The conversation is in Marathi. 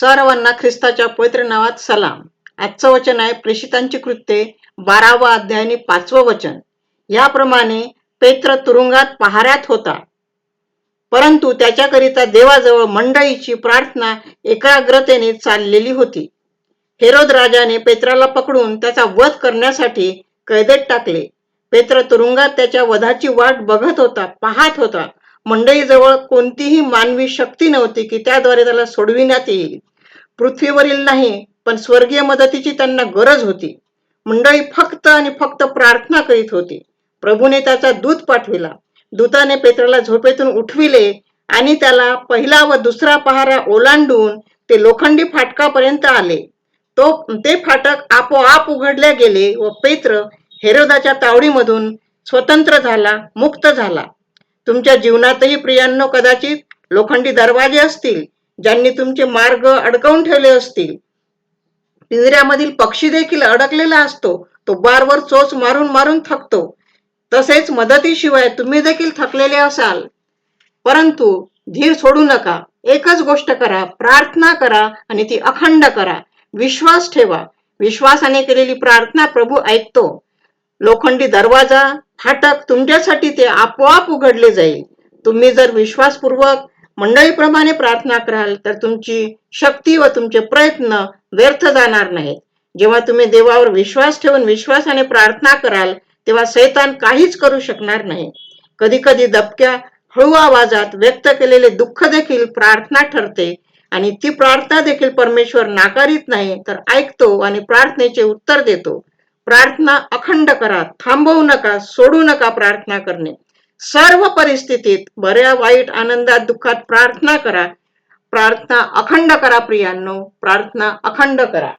सर्वांना ख्रिस्ताच्या पवित्र नावात सलाम. आजचं वचन आहे प्रेषितांची कृत्ये 12वा अध्याय आणि 5वं वचन. याप्रमाणे पेत्र तुरुंगात पहाऱ्यात होता, परंतु त्याच्याकरिता देवाजवळ मंडळीची प्रार्थना एकाग्रतेने चाललेली होती. हेरोद राजाने पेत्राला पकडून त्याचा वध करण्यासाठी कैदेत टाकले. पेत्र तुरुंगात त्याच्या वधाची वाट बघत होता, पाहत होता. मंडळीजवळ कोणतीही मानवी शक्ती नव्हती की त्याद्वारे त्याला सोडविण्यात येईल. पृथ्वीवरील नाही, पण स्वर्गीय मदतीची त्यांना गरज होती. मंडळी फक्त आणि फक्त प्रार्थना करीत होती. प्रभूने त्याचा दूत पाठविला. दूताने पेत्राला झोपेतून उठविले आणि त्याला पहिला व दुसरा पहारा ओलांडून ते लोखंडी फाटकापर्यंत आले. ते फाटक आपोआप उघडले गेले व पेत्र हेरोदाच्या तावडीमधून स्वतंत्र झाला, मुक्त झाला. तुमच्या जीवनातही प्रियांनो कदाचित लोखंडी दरवाजे असतील ज्यांनी तुमचे मार्ग अडकवून ठेवले असतील. पिंजऱ्यामधील पक्षी देखील अडकलेला असतो, तो बारवर चोच मारून मारून थकतो. तसेच मदतीशिवाय तुम्ही देखील थकलेले असाल, परंतु धीर सोडू नका. एकच गोष्ट करा, प्रार्थना करा आणि ती अखंड करा. विश्वास ठेवा. विश्वासाने केलेली प्रार्थना प्रभू ऐकतो. लोखंडी दरवाजा, फाटक तुमच्यासाठी ते आपोआप उघडले जाईल. तुम्ही जर विश्वासपूर्वक मंडळीप्रमाणे प्रार्थना कराल तर तुमची शक्ती व तुमचे प्रयत्न व्यर्थ जाणार नाहीत. जेव्हा तुम्ही देवावर विश्वास ठेवून विश्वासाने प्रार्थना कराल तेव्हा शैतान काहीच करू शकणार नाही. कधी कधी दबक्या हळू आवाजात व्यक्त केलेले दुःख देखील प्रार्थना ठरते आणि ती प्रार्थना देखील परमेश्वर नाकारित नाही, तर ऐकतो आणि प्रार्थनेचे उत्तर देतो. प्रार्थना अखंड करा, थांबवू नका, सोडू नका प्रार्थना करणे. सर्व परिस्थितीत, बऱ्या वाईट आनंदात दुःखात प्रार्थना करा. प्रार्थना अखंड करा प्रियांनो, प्रार्थना अखंड करा.